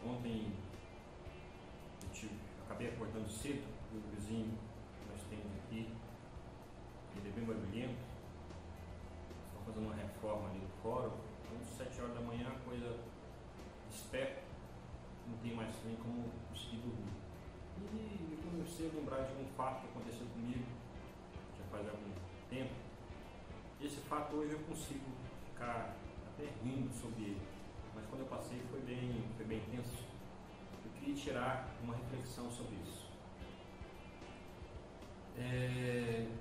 Ontem acabei acordando cedo, o vizinho que nós temos aqui, ele é bem barulhento, estão fazendo uma reforma ali no fórum, então 7 horas da manhã a coisa desperta, não tem mais nem como conseguir dormir. E eu comecei a lembrar de um fato que aconteceu comigo, já faz algum tempo. Esse fato hoje eu consigo ficar até rindo sobre ele, mas quando eu passei foi bem tenso. Eu queria tirar uma reflexão sobre isso.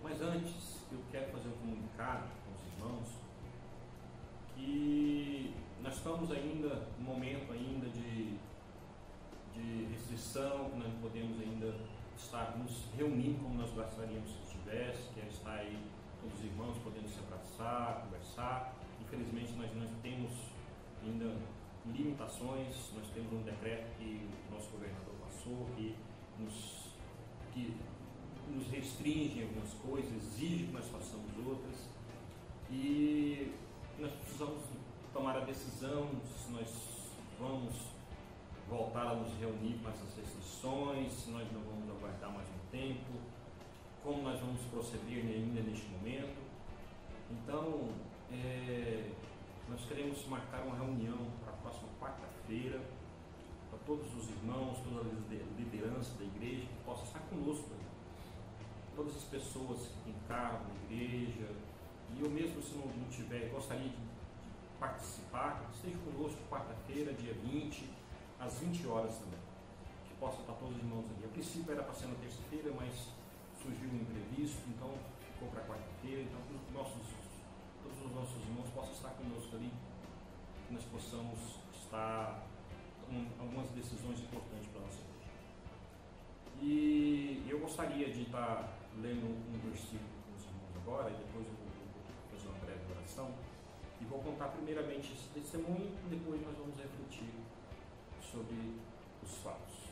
Mas antes, eu quero fazer um comunicado com os irmãos que nós estamos ainda num momento ainda de restrição, que nós não podemos ainda estar nos reunindo como nós gostaríamos que estivesse, que é estar aí todos os irmãos podendo se abraçar, conversar. Infelizmente nós temos ainda limitações, nós temos um decreto que o nosso governador passou, que nos restringe algumas coisas, exige que nós façamos outras, e nós precisamos tomar a decisão se nós vamos voltar a nos reunir com essas restrições, se nós não vamos aguardar mais um tempo, como nós vamos proceder ainda neste momento. Então, nós queremos marcar uma reunião para a próxima quarta-feira, para todos os irmãos, toda a liderança da igreja, que possa estar conosco, todas as pessoas que encarnam na igreja, e eu mesmo, se não tiver, gostaria de participar, esteja conosco quarta-feira, dia 20, às 20 horas também, que possa estar todos os irmãos ali. A princípio era para ser na terça-feira, mas surgiu um imprevisto, então ficou para quarta-feira, então todos os nossos irmãos possam estar conosco ali, que nós possamos estar com algumas decisões importantes para a nossa igreja. E eu gostaria de estar lendo um versículo com os irmãos agora, e depois eu vou fazer uma breve oração, e vou contar primeiramente esse testemunho, e depois nós vamos refletir sobre os fatos.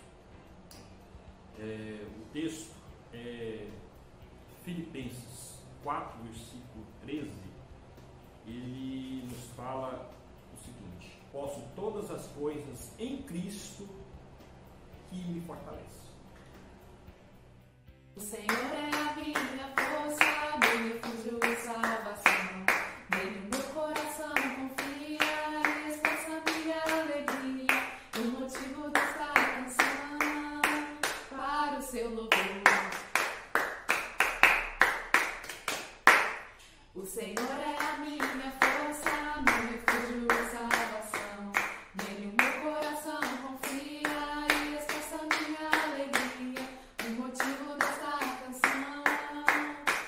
O texto é Filipenses 4, versículo 13, ele nos fala o seguinte: posso todas as coisas em Cristo que me fortalece. O Senhor é a minha força, meu refúgio e salvação. Nele meu coração confia, expressa minha alegria, o motivo desta canção para o seu louvor. O Senhor é a minha força, meu refúgio e salvação. Nele o meu coração confia e expressa minha alegria, o motivo desta canção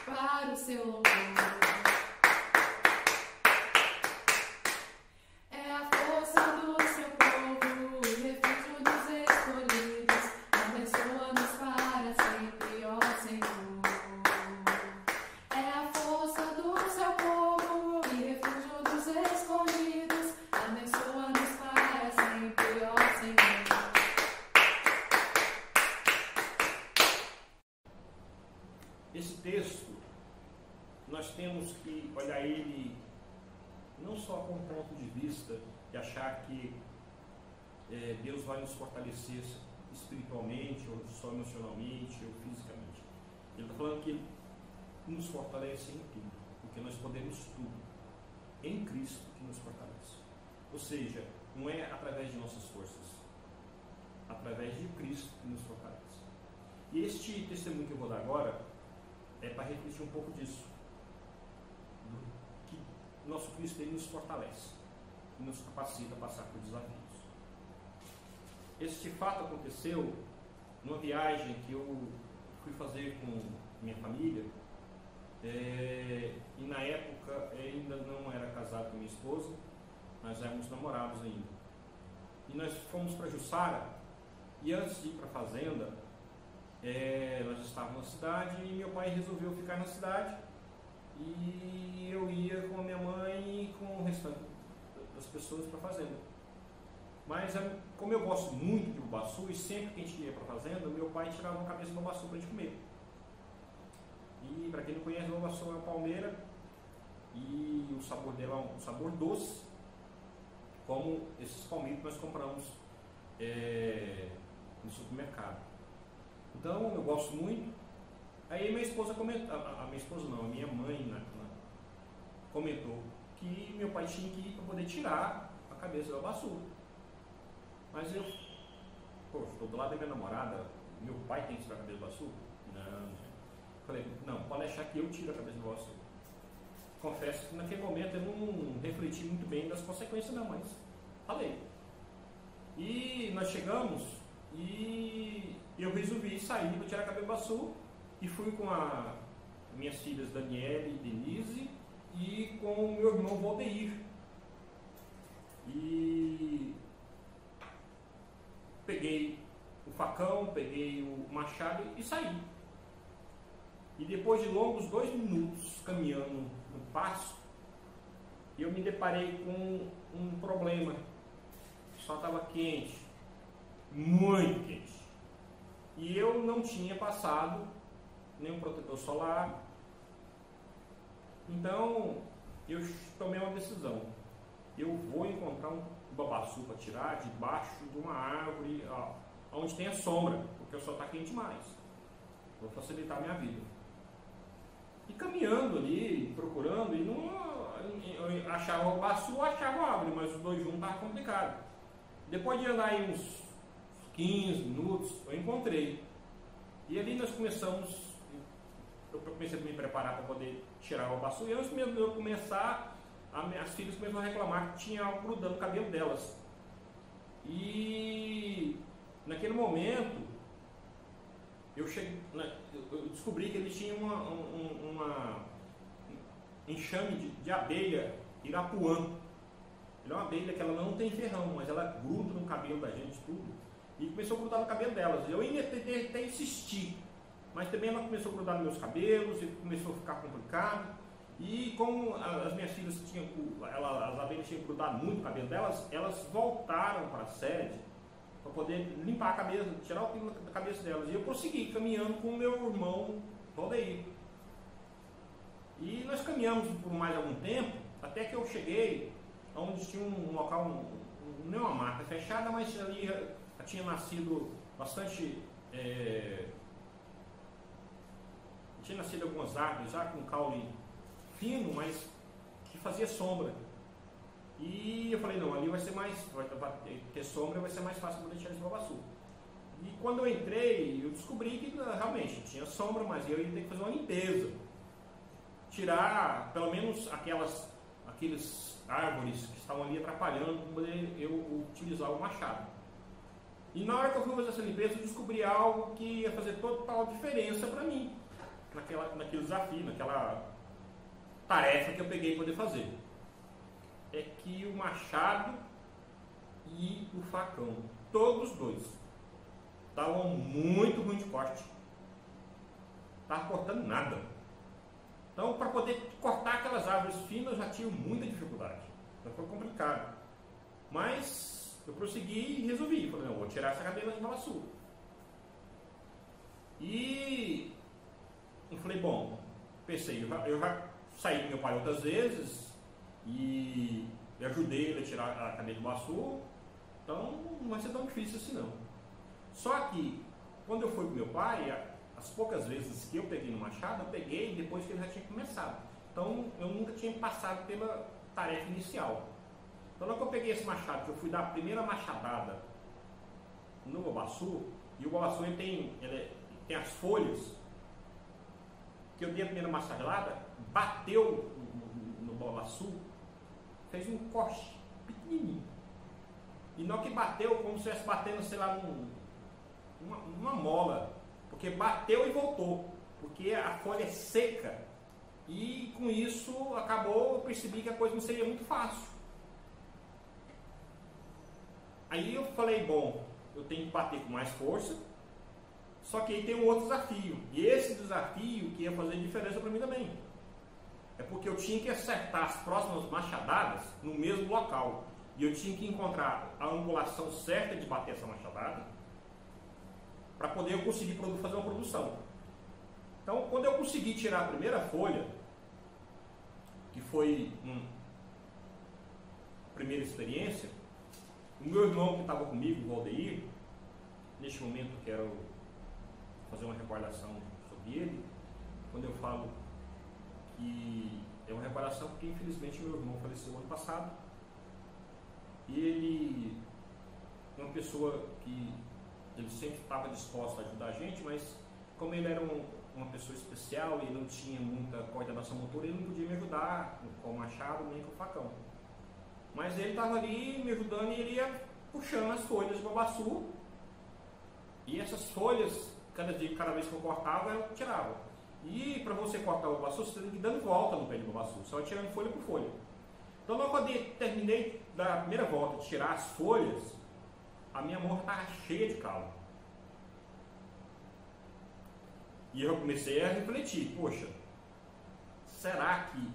para o seu louvor. É a força do seu povo, o refúgio dos escolhidos, abençoa-nos para sempre, ó Senhor. É a força do seu povo e refúgio dos escolhidos, abençoa-nos para sempre, ó Senhor. Esse texto, nós temos que olhar ele não só com um ponto de vista de achar que Deus vai nos fortalecer espiritualmente, ou só emocionalmente, ou fisicamente. Ele está falando que Ele nos fortalece em tudo, porque nós podemos tudo em Cristo que nos fortalece. Ou seja, não é através de nossas forças, através de Cristo que nos fortalece. E este testemunho que eu vou dar agora é para refletir um pouco disso, que nosso Cristo ele nos fortalece e nos capacita a passar por desafios. Este fato aconteceu numa viagem que eu fui fazer com minha família, e na época eu ainda não era casado com minha esposa, nós éramos namorados ainda. E nós fomos para Jussara, e antes de ir para a fazenda, nós estávamos na cidade e meu pai resolveu ficar na cidade, e eu ia com a minha mãe e com o restante das pessoas para a fazenda. Mas como eu gosto muito de ubaçu, e sempre que a gente ia para a fazenda, meu pai tirava uma cabeça do ubaçu para a gente comer. E para quem não conhece, o ubaçu é uma palmeira, e o sabor dela é um sabor doce, como esses palmitos que nós compramos no supermercado. Então eu gosto muito. Aí minha esposa comentou, a minha esposa não, a minha mãe comentou que meu pai tinha que ir para poder tirar a cabeça do babaçu. Mas eu, estou do lado da minha namorada, meu pai tem que tirar a cabeça do babaçu? Não. Falei, não, pode deixar que eu tire a cabeça do babaçu. Confesso que naquele momento eu não refleti muito bem das consequências não, mas falei. E nós chegamos e eu resolvi sair para tirar a cabeça do babaçu e fui com minhas filhas Daniele e Denise e com o meu irmão Valdeir. E peguei o facão, peguei o machado e saí. E depois de longos 2 minutos caminhando no pasto, eu me deparei com um problema. O sol estava quente, muito quente. E eu não tinha passado nenhum protetor solar. Então eu tomei uma decisão. Eu vou encontrar um babaçu para tirar debaixo de uma árvore, onde tenha sombra, porque o sol está quente demais. Vou facilitar a minha vida. E caminhando ali, procurando, e não achava o babaçu, achava a árvore, mas os dois juntos estava complicado. Depois de andar aí uns 15 minutos, eu encontrei. E ali nós começamos, eu comecei a me preparar para poder tirar o babaçu, e antes mesmo de eu começar, as filhas começaram a reclamar que tinha algo grudando no cabelo delas. E naquele momento, eu descobri que ele tinha uma enxame de abelha irapuã. Ele é uma abelha que ela não tem ferrão, mas ela gruda no cabelo da gente tudo. E começou a grudar no cabelo delas. Eu ainda tentei insistir, mas também ela começou a grudar nos meus cabelos e começou a ficar complicado. E como as minhas filhas as abelhas tinham grudado muito no cabelo delas, elas voltaram para a sede para poder limpar a cabeça, tirar o pelo da cabeça delas. E eu prossegui caminhando com o meu irmão Valdeir. E nós caminhamos por mais algum tempo, até que eu cheguei onde tinha um local, não é uma marca fechada, mas ali já tinha nascido bastante... tinha nascido algumas árvores já com caule fino, mas que fazia sombra. E eu falei, não, ali vai ser vai ter sombra, vai ser mais fácil para deixar esse babaçu. E quando eu entrei, eu descobri que realmente tinha sombra, mas eu ia ter que fazer uma limpeza. Tirar pelo menos aqueles árvores que estavam ali atrapalhando para poder eu utilizar o machado. E na hora que eu fui fazer essa limpeza, eu descobri algo que ia fazer total diferença para mim, naquele desafio, naquela tarefa que eu peguei para poder fazer. É que o machado e o facão, todos os dois, estavam muito ruim de corte. Estava cortando nada. Então, para poder cortar aquelas árvores finas, eu já tinha muita dificuldade. Então foi complicado. Mas eu prossegui e resolvi. Falei, não, vou tirar essa cadeira de babaçu. E eu falei, bom, pensei, eu já saí com meu pai outras vezes e eu ajudei ele a tirar a cadeira do babaçu. Então não vai ser tão difícil assim não. Só que quando eu fui com meu pai, as poucas vezes que eu peguei no machado, eu peguei depois que ele já tinha começado. Então eu nunca tinha passado pela tarefa inicial. Então na hora que eu peguei esse machado, que eu fui dar a primeira machadada no babaçu, e o babaçu ele tem as folhas, que eu dei a primeira machadada, bateu no babaçu, fez um corte pequenininho. E na hora que bateu, como se estivesse batendo, sei lá, uma mola. Porque bateu e voltou. Porque a folha é seca. E com isso, eu percebi que a coisa não seria muito fácil. Aí eu falei, bom, eu tenho que bater com mais força. Só que aí tem um outro desafio. E esse desafio que ia fazer diferença para mim também. É porque eu tinha que acertar as próximas machadadas no mesmo local. E eu tinha que encontrar a angulação certa de bater essa machadada para poder eu conseguir fazer uma produção. Então, quando eu consegui tirar a primeira folha, que foi a primeira experiência, O meu irmão que estava comigo, o Valdeir, neste momento eu quero fazer uma recordação sobre ele. Quando eu falo que é uma reparação, porque infelizmente meu irmão faleceu ano passado. E ele é uma pessoa que ele sempre estava disposto a ajudar a gente, mas como ele era uma pessoa especial e não tinha muita coordenação motora, ele não podia me ajudar com o machado nem com o facão. Mas ele estava ali me ajudando e ele ia puxando as folhas de babaçu. E essas folhas, cada vez que eu cortava, eu tirava. E para você cortar o babaçu, você tem que ir dando volta no pé de babaçu, só tirando folha por folha. Então, logo quando eu terminei da primeira volta de tirar as folhas, a minha mão estava cheia de calo. E eu comecei a refletir, poxa, será que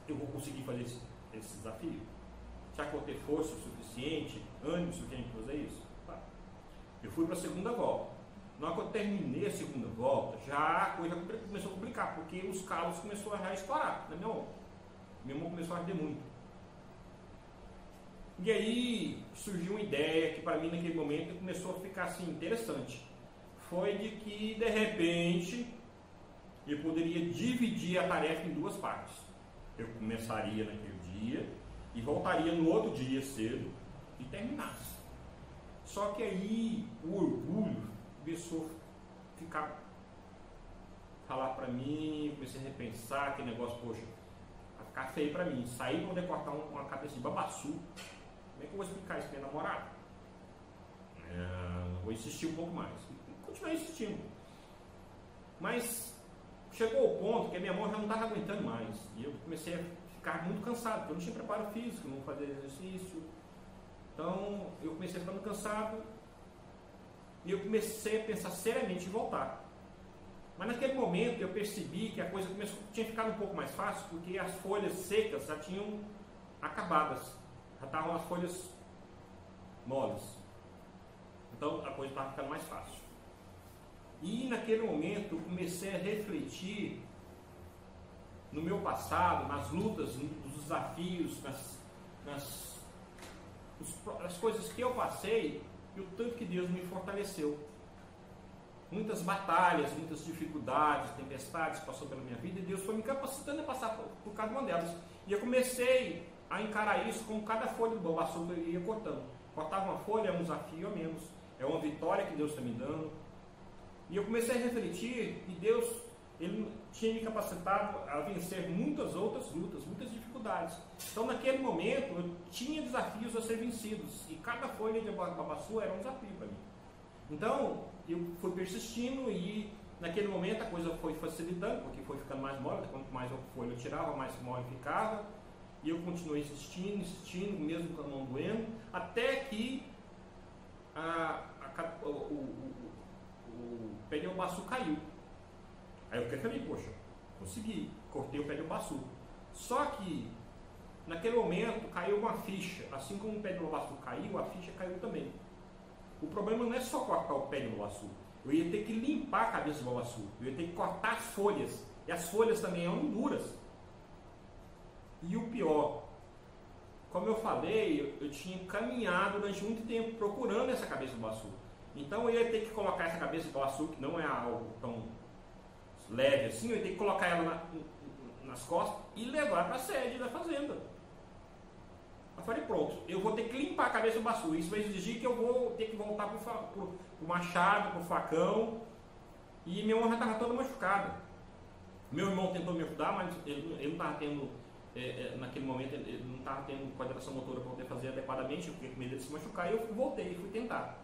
eu vou conseguir fazer esse desafio? Será que eu vou ter força suficiente, ânimo suficiente para fazer isso? Tá. Eu fui para a segunda volta. Na hora que eu terminei a segunda volta, já a coisa começou a complicar, porque os calos começaram a estourar na minha mão. Minha mão começou a arder muito. E aí surgiu uma ideia que para mim naquele momento começou a ficar assim interessante. Foi de que de repente eu poderia dividir a tarefa em duas partes. Eu começaria naquele dia e voltaria no outro dia cedo e terminasse. Só que aí o orgulho começou a falar para mim, comecei a repensar aquele negócio, poxa, vai ficar feio para mim. Sair para poder cortar uma cabeça de babaçu. Como é que eu vou explicar isso para minha namorada? Vou insistir um pouco mais. Continuei insistindo. Mas chegou ao ponto que a minha mão já não estava aguentando mais. E eu comecei a ficar muito cansado, porque eu não tinha preparo físico, não fazia exercício. Então eu comecei ficando cansado e eu comecei a pensar seriamente em voltar. Mas naquele momento eu percebi que a coisa tinha ficado um pouco mais fácil, porque as folhas secas já tinham acabadas. Já estavam as folhas moles. Então a coisa estava ficando mais fácil. E naquele momento eu comecei a refletir no meu passado, nas lutas, nos desafios, nas coisas que eu passei e o tanto que Deus me fortaleceu. Muitas batalhas, muitas dificuldades, tempestades passou pela minha vida e Deus foi me capacitando a passar por cada uma delas. E eu comecei a encarar isso como cada folha do babaçu que eu ia cortando. Cortava uma folha, é um desafio a menos, é uma vitória que Deus está me dando. E eu comecei a refletir e Deus, Ele tinha me capacitado a vencer muitas outras lutas, muitas dificuldades. Então naquele momento eu tinha desafios a ser vencidos e cada folha de babaçu era um desafio para mim. Então eu fui persistindo e naquele momento a coisa foi facilitando, porque foi ficando mais mole, quanto mais folha eu tirava, mais mole ficava. E eu continuei insistindo, mesmo com a mão doendo, até que o pé de babaçu caiu. Aí eu falei, poxa, consegui, cortei o pé de babaçu. Só que naquele momento caiu uma ficha, assim como o pé de babaçu caiu, a ficha caiu também. O problema não é só cortar o pé de babaçu, eu ia ter que limpar a cabeça de babaçu, eu ia ter que cortar as folhas, e as folhas também eram duras. E o pior, como eu falei, eu tinha caminhado durante muito tempo procurando essa cabeça de babaçu. Então eu ia ter que colocar essa cabeça de babaçu, que não é algo tão leve assim, eu ia ter que colocar ela nas costas e levar para a sede da fazenda. Eu falei, pronto, eu vou ter que limpar a cabeça do babaçu. Isso vai exigir que eu vou ter que voltar para o machado, para o facão. E minha mão já estava toda machucada. Meu irmão tentou me ajudar, mas ele não estava tendo, naquele momento, ele não estava tendo coordenação motora para poder fazer adequadamente, eu fiquei com medo de se machucar, e eu voltei e fui tentar.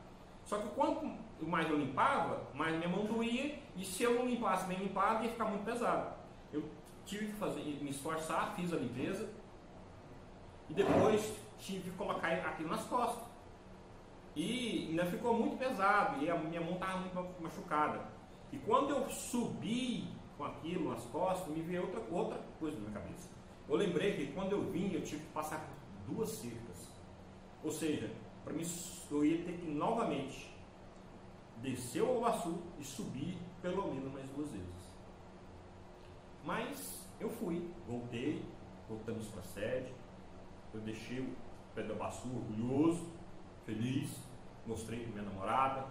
Só que quanto mais eu limpava, mais minha mão doía, e se eu não limpasse bem limpado, ia ficar muito pesado. Eu tive que me esforçar, fiz a limpeza, e depois tive que colocar aquilo nas costas. E ainda ficou muito pesado, e a minha mão estava muito machucada. E quando eu subi com aquilo nas costas, me veio outra coisa na minha cabeça. Eu lembrei que quando eu vim, eu tive que passar por 2 cercas. Ou seja, para mim, eu ia ter que novamente descer o babaçu e subir pelo menos mais 2 vezes. Mas eu fui, voltamos para a sede, eu deixei Pedra Baçu, orgulhoso, feliz, mostrei para minha namorada,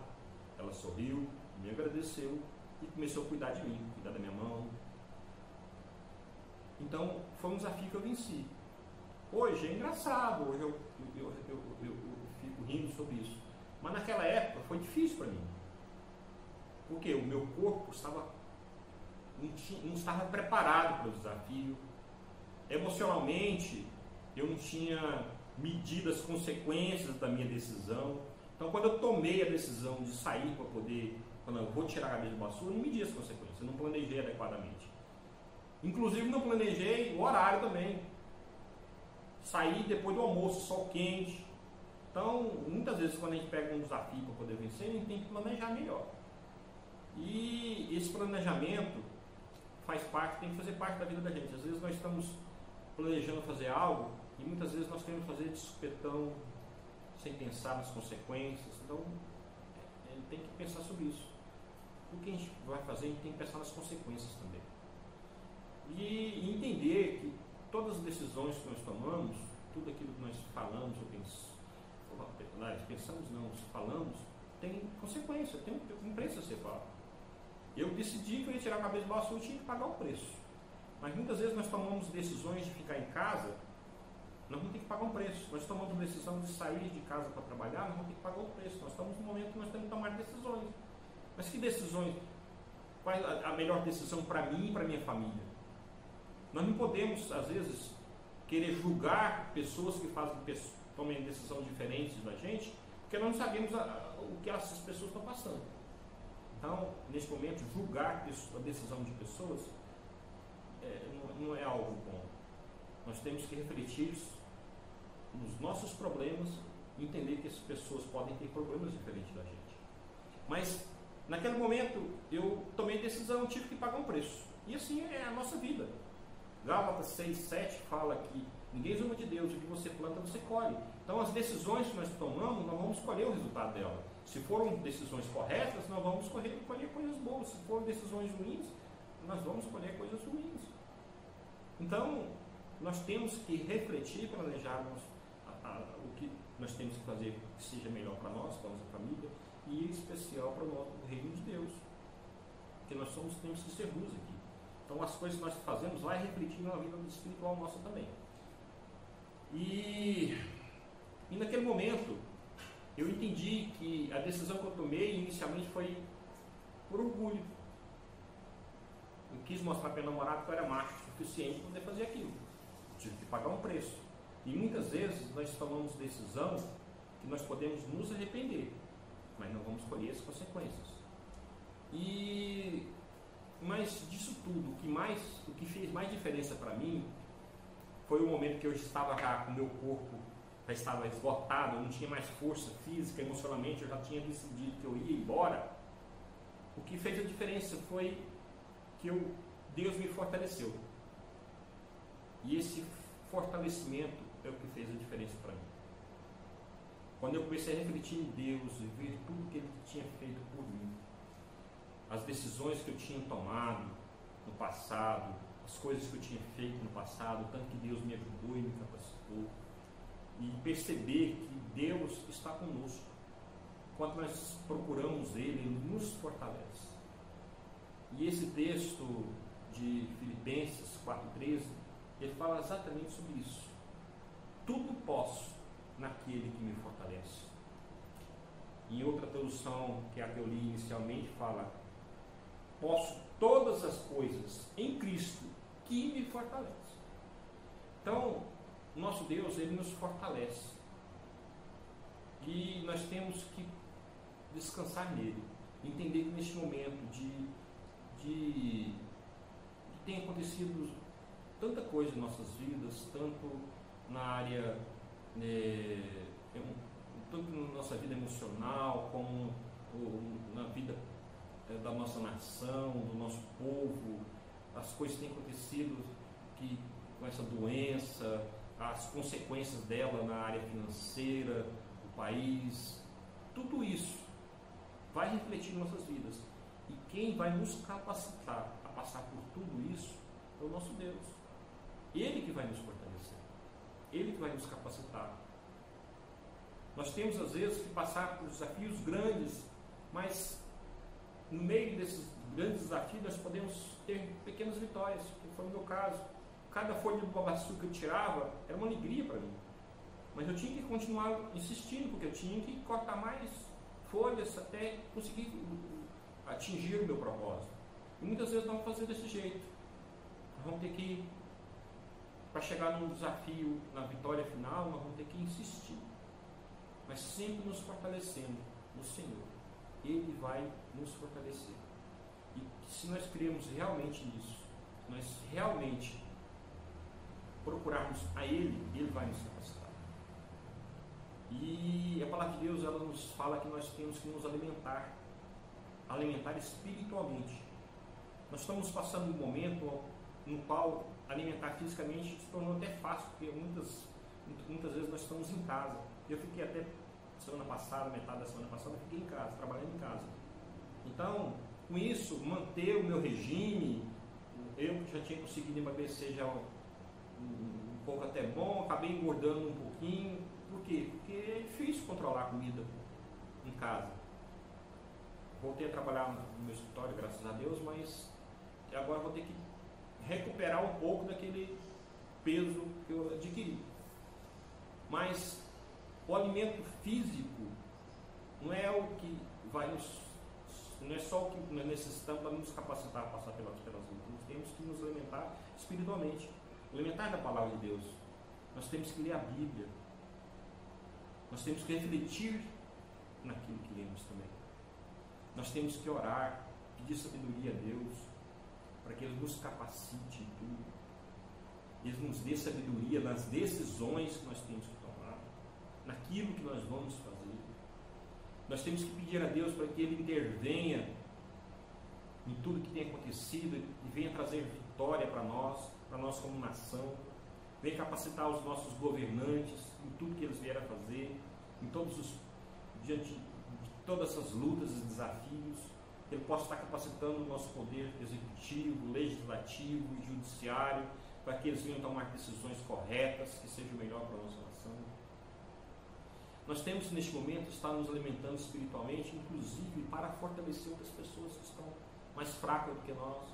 ela sorriu, me agradeceu e começou a cuidar de mim, cuidar da minha mão. Então, foi um desafio que eu venci. Hoje é engraçado, hoje eu fico rindo sobre isso. Mas naquela época foi difícil para mim. Porque o meu corpo não estava preparado para o desafio. Emocionalmente, eu não tinha medido as consequências da minha decisão. Então, quando eu tomei a decisão de sair para poder, quando eu vou tirar a cabeça do Baçu, eu não medi as consequências, eu não planejei adequadamente. Inclusive, não planejei o horário também. Saí depois do almoço, sol quente. Então, muitas vezes, quando a gente pega um desafio para poder vencer, a gente tem que planejar melhor. E esse planejamento faz parte, tem que fazer parte da vida da gente. Às vezes nós estamos planejando fazer algo e muitas vezes nós queremos fazer de supetão, sem pensar nas consequências. Então, a gente tem que pensar sobre isso. O que a gente vai fazer, a gente tem que pensar nas consequências também. E entender que todas as decisões que nós tomamos, tudo aquilo que nós falamos ou falamos, tem consequência, tem um preço a ser pago. Eu decidi que eu ia tirar a cabeça do Baçu e tinha que pagar o preço. Mas muitas vezes nós tomamos decisões de ficar em casa, nós vamos ter que pagar um preço. Nós tomamos a decisão de sair de casa para trabalhar, nós vamos ter que pagar outro preço. Nós estamos num momento que nós temos que tomar decisões. Mas que decisões? Qual é a melhor decisão para mim e para minha família? Nós não podemos, às vezes, querer julgar pessoas que tomem decisões diferentes da gente, porque nós não sabemos o que essas pessoas estão passando. Então, nesse momento, julgar a decisão de pessoas não é algo bom. Nós temos que refletir nos nossos problemas e entender que essas pessoas podem ter problemas diferentes da gente. Mas, naquele momento, eu tomei decisão, tive que pagar um preço. E assim é a nossa vida. Gálatas 6:7 fala que ninguém zomba de Deus, o que você planta, você colhe. Então, as decisões que nós tomamos, nós vamos escolher o resultado dela. Se foram decisões corretas, nós vamos colher coisas boas. Se foram decisões ruins, nós vamos colher coisas ruins. Então, nós temos que refletir, planejarmos o que nós temos que fazer que seja melhor para nós, para a nossa família, e em especial para o reino de Deus. Porque nós temos que ser luz aqui. Então, as coisas que nós fazemos vai refletir na vida espiritual nossa também. E naquele momento, eu entendi que a decisão que eu tomei inicialmente foi por orgulho. Eu quis mostrar para minha namorada que eu era macho o suficiente para poder fazer aquilo. Tive que pagar um preço. E muitas vezes nós tomamos decisão que nós podemos nos arrepender, mas não vamos colher as consequências. Mas disso tudo, o que fez mais diferença para mim foi o momento que eu estava já com o meu corpo, já estava esgotado, eu não tinha mais força física, emocionalmente, eu já tinha decidido que eu ia embora. O que fez a diferença foi que Deus me fortaleceu. E esse fortalecimento é o que fez a diferença para mim. Quando eu comecei a refletir em Deus e ver tudo que Ele tinha feito por mim, as decisões que eu tinha tomado no passado, as coisas que eu tinha feito no passado, tanto que Deus me ajudou e me capacitou, e perceber que Deus está conosco. Quando nós procuramos Ele nos fortalece. E esse texto de Filipenses 4:13, ele fala exatamente sobre isso. Tudo posso naquele que me fortalece. Em outra tradução, que é a que eu li inicialmente, fala: posso todas as coisas em Cristo que me fortalece. Então, nosso Deus, Ele nos fortalece. E nós temos que descansar nele. Entender que neste momento que tem acontecido tanta coisa em nossas vidas, tanto na área, tanto na nossa vida emocional, como na vida da nossa nação, do nosso povo, as coisas que têm acontecido com essa doença, as consequências dela na área financeira, do país, tudo isso vai refletir em nossas vidas. E quem vai nos capacitar a passar por tudo isso é o nosso Deus. Ele que vai nos fortalecer. Ele que vai nos capacitar Nós temos às vezes que passar por desafios grandes, mas no meio desses grandes desafios nós podemos ter pequenas vitórias, que foi o meu caso. Cada folha de babaçu que eu tirava era uma alegria para mim. Mas eu tinha que continuar insistindo, porque eu tinha que cortar mais folhas até conseguir atingir o meu propósito. E muitas vezes nós vamos fazer desse jeito. Nós vamos ter que, para chegar num desafio, na vitória final, nós vamos ter que insistir. Mas sempre nos fortalecendo no Senhor. Ele vai nos fortalecer. E se nós cremos realmente nisso, se nós realmente procurarmos a Ele, Ele vai nos capacitar. E a palavra de Deus, ela nos fala que nós temos que nos alimentar espiritualmente. Nós estamos passando um momento no qual alimentar fisicamente se tornou até fácil, porque muitas vezes nós estamos em casa. Eu fiquei até semana passada, metade da semana passada, eu fiquei em casa, trabalhando em casa. Então, com isso, manter o meu regime, eu já tinha conseguido emagrecer já um pouco até bom, acabei engordando um pouquinho. Por quê? Porque é difícil controlar a comida em casa. Voltei a trabalhar no meu escritório, graças a Deus, mas agora vou ter que recuperar um pouco daquele peso que eu adquiri. Mas o alimento físico não é o que vai não é só o que nós necessitamos para nos capacitar a passar pelas lutas. Nós temos que nos alimentar espiritualmente, alimentar da palavra de Deus. Nós temos que ler a Bíblia. Nós temos que refletir naquilo que lemos também. Nós temos que orar, pedir sabedoria a Deus, para que Ele nos capacite em tudo. Ele nos dê sabedoria nas decisões que nós temos que tomar, naquilo que nós vamos fazer. Nós temos que pedir a Deus para que Ele intervenha em tudo que tem acontecido e venha trazer vitória para nós como nação. Venha capacitar os nossos governantes em tudo que eles vieram a fazer, diante de todas essas lutas e desafios. Ele possa estar capacitando o nosso poder executivo, legislativo e judiciário, para que eles venham tomar decisões corretas, que sejam melhor para a nossa nação. Nós temos que, neste momento, estar nos alimentando espiritualmente, inclusive para fortalecer outras pessoas que estão mais fracas do que nós,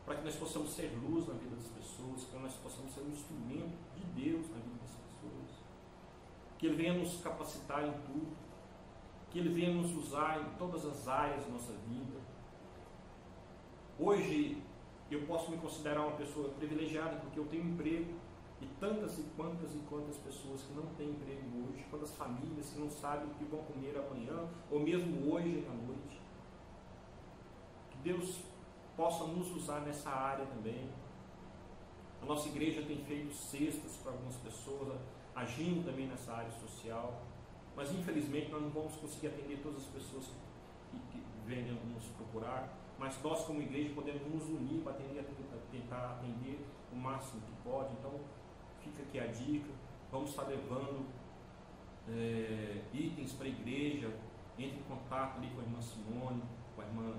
para que nós possamos ser luz na vida das pessoas, para que nós possamos ser um instrumento de Deus na vida das pessoas, que Ele venha nos capacitar em tudo, que Ele venha nos usar em todas as áreas da nossa vida. Hoje eu posso me considerar uma pessoa privilegiada porque eu tenho emprego, e tantas e quantas pessoas que não têm emprego hoje, quantas famílias que não sabem o que vão comer amanhã, ou mesmo hoje à noite. Que Deus possa nos usar nessa área também. A nossa igreja tem feito cestas para algumas pessoas, agindo também nessa área social, mas infelizmente nós não vamos conseguir atender todas as pessoas que venham nos procurar, mas nós como igreja podemos nos unir para tentar atender o máximo que pode. Então fica aqui a dica, vamos estar levando itens para a igreja. Entre em contato ali com a irmã Simone, com a irmã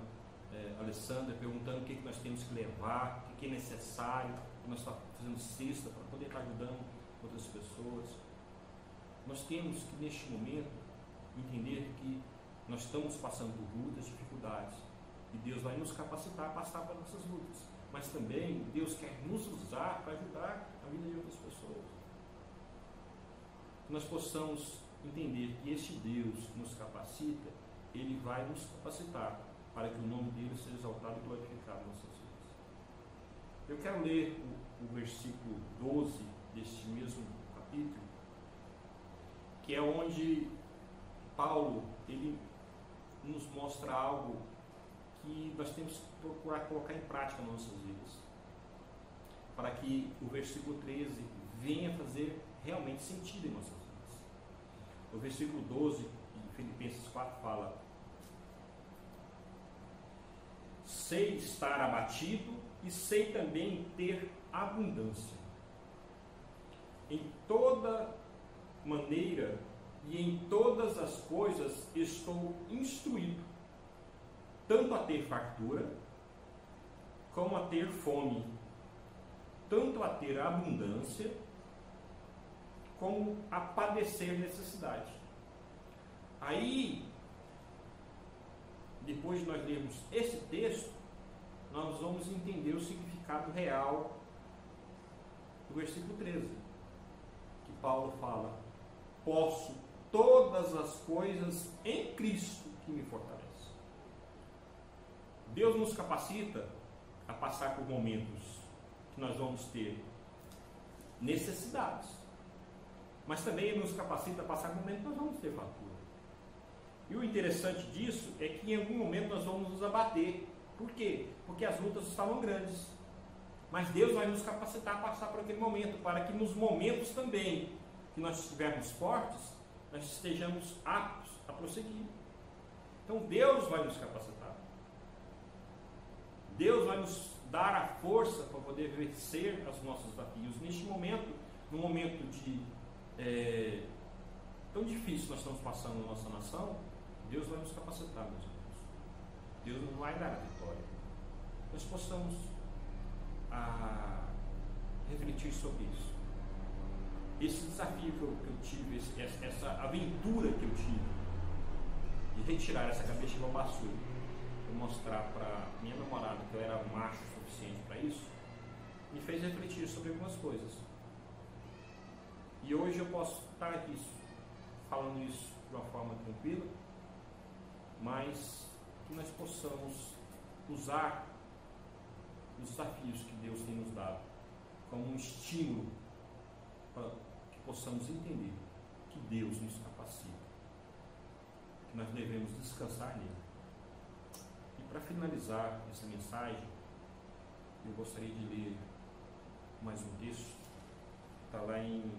Alessandra, perguntando o que nós temos que levar, o que é necessário, nós estamos fazendo cesta para poder estar ajudando outras pessoas. Nós temos que, neste momento, entender que nós estamos passando por lutas, dificuldades, e Deus vai nos capacitar a passar por essas lutas, mas também Deus quer nos usar para ajudar a vida de outras pessoas. Que nós possamos entender que este Deus que nos capacita, Ele vai nos capacitar para que o nome dele seja exaltado e glorificado nas nossas vidas. Eu quero ler o versículo 12 deste mesmo capítulo, que é onde Paulo ele nos mostra algo que nós temos que procurar colocar em prática nas nossas vidas, para que o versículo 13 venha fazer realmente sentido em nossas vidas. O versículo 12 de Filipenses 4 fala: sei estar abatido e sei também ter abundância. Em toda maneira e em todas as coisas estou instruído, tanto a ter fartura, como a ter fome, tanto a ter abundância, como a padecer necessidade. Aí, depois de nós lermos esse texto, nós vamos entender o significado real do versículo 13, que Paulo fala: posso todas as coisas em Cristo que me fortalece. Deus nos capacita a passar por momentos que nós vamos ter necessidades, mas também Ele nos capacita a passar por momentos que nós vamos ter fartura. E o interessante disso é que em algum momento nós vamos nos abater. Por quê? Porque as lutas estavam grandes. Mas Deus vai nos capacitar a passar por aquele momento, para que nos momentos também que nós estivermos fortes, nós estejamos aptos a prosseguir. Então Deus vai nos capacitar. Deus vai nos dar a força para poder vencer os nossos desafios. Neste momento, no momento de tão difícil nós estamos passando na nossa nação, Deus vai nos capacitar, meus irmãos. Deus nos vai dar a vitória. Nós possamos refletir sobre isso. Esse desafio que eu tive, essa aventura que eu tive de retirar essa cabeça de babaçu e mostrar para minha namorada que eu era macho o suficiente para isso, me fez refletir sobre algumas coisas. E hoje eu posso estar aqui falando isso de uma forma tranquila, mas que nós possamos usar os desafios que Deus tem nos dado como um estímulo para que possamos entender que Deus nos capacita, que nós devemos descansar nele. E para finalizar essa mensagem, eu gostaria de ler mais um texto, está lá em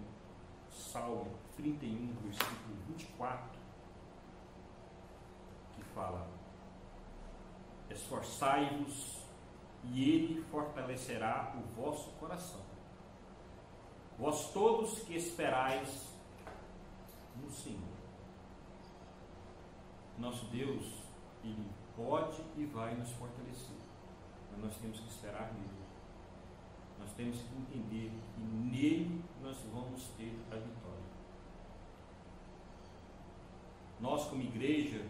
Salmo 31, versículo 24, que fala: esforçai-vos e Ele fortalecerá o vosso coração. Vós todos que esperais no Senhor. Nosso Deus, Ele pode e vai nos fortalecer, mas nós temos que esperar nele. Nós temos que entender que nele nós vamos ter a vitória. Nós, como igreja,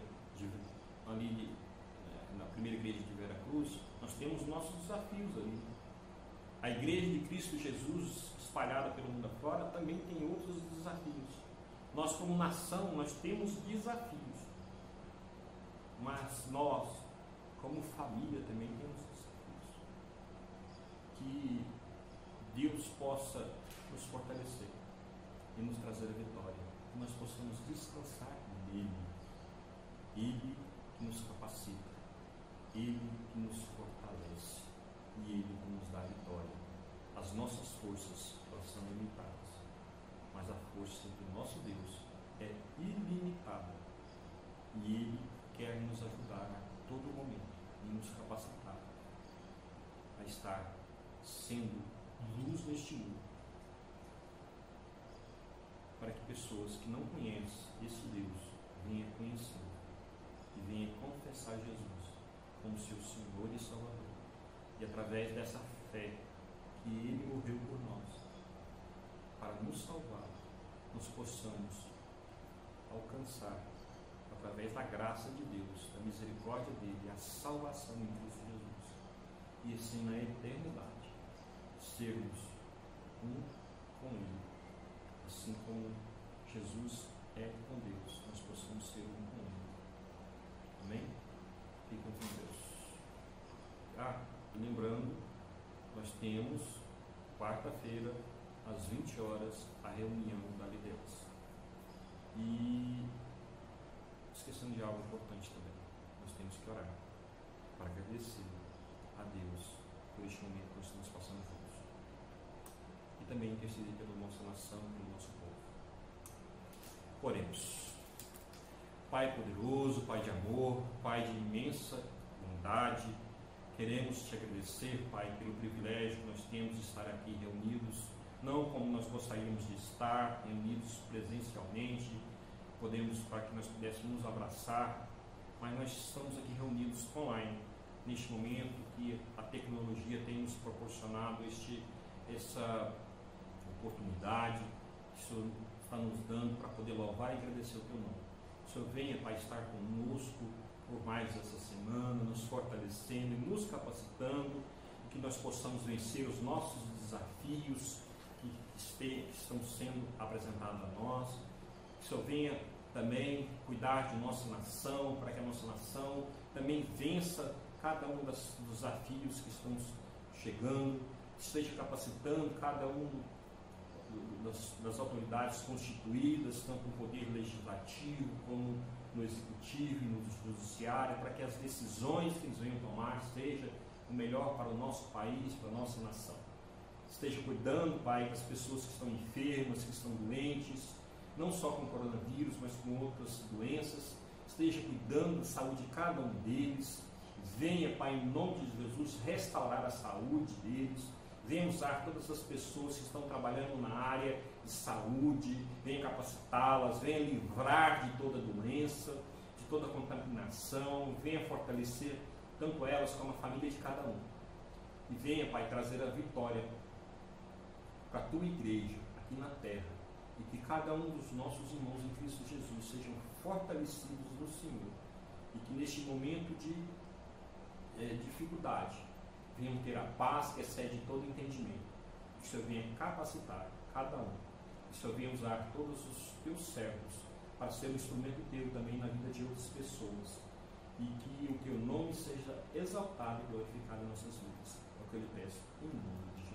na primeira igreja de Veracruz, nós temos nossos desafios ali. A igreja de Cristo Jesus, espalhada pelo mundo afora, também tem outros desafios. Nós, como nação, nós temos desafios. Mas nós, como família, também temos desafios. Que Deus possa nos fortalecer e nos trazer a vitória. Que nós possamos descansar nele. Ele que nos capacita. Ele que nos fortalece. E Ele que nos dá a vitória. As nossas forças, elas são limitadas. Mas a força do nosso Deus é ilimitada. E Ele quer nos ajudar a todo momento e nos capacitar a estar sendo luz neste mundo, para que pessoas que não conhecem esse Deus venham conhecer e venham confessar Jesus como seu Senhor e Salvador, e através dessa fé que Ele morreu por nós para nos salvar, nós possamos alcançar, através da graça de Deus, da misericórdia dele, a salvação em Cristo Jesus, e assim na eternidade sermos um com Ele, assim como Jesus é com Deus, nós possamos ser um com Ele. Amém? Fiquem com Deus. Lembrando, nós temos quarta-feira às 20 horas a reunião da liderança. E esquecendo de algo importante também, nós temos que orar para agradecer a Deus por este momento que nós estamos passando juntos, e também interceder pela nossa nação, pelo nosso povo. Oremos. Pai poderoso, Pai de amor, Pai de imensa bondade, queremos te agradecer, Pai, pelo privilégio que nós temos de estar aqui reunidos, não como nós gostaríamos de estar, reunidos presencialmente, para que nós pudéssemos nos abraçar, mas nós estamos aqui reunidos online, neste momento que a tecnologia tem nos proporcionado essa oportunidade, que o Senhor está nos dando para poder louvar e agradecer o Teu nome. O Senhor venha, Pai, estar conosco por mais essa semana, nos fortalecendo e nos capacitando, que nós possamos vencer os nossos desafios que estão sendo apresentados a nós. Que o Senhor venha também cuidar de nossa nação, para que a nossa nação também vença cada um dos desafios que estão chegando, que esteja capacitando cada um das autoridades constituídas, tanto no poder legislativo como no executivo e no judiciário, para que as decisões que eles venham tomar sejam o melhor para o nosso país, para a nossa nação. Esteja cuidando, Pai, das pessoas que estão enfermas, que estão doentes, não só com coronavírus, mas com outras doenças. Esteja cuidando da saúde de cada um deles. Venha, Pai, em nome de Jesus, restaurar a saúde deles. Venha usar todas as pessoas que estão trabalhando na área de saúde, venha capacitá-las, venha livrar de toda doença, de toda contaminação, venha fortalecer tanto elas como a família de cada um. E venha, Pai, trazer a vitória para a Tua igreja aqui na terra, e que cada um dos nossos irmãos em Cristo Jesus sejam fortalecidos no Senhor, e que neste momento de dificuldade venham ter a paz que excede todo entendimento. Que o Senhor venha capacitar cada um. Que o Senhor venha usar todos os Teus servos para ser um instrumento Teu também na vida de outras pessoas. E que o Teu nome seja exaltado e glorificado em nossas vidas. É o que eu lhe peço, em nome de Jesus.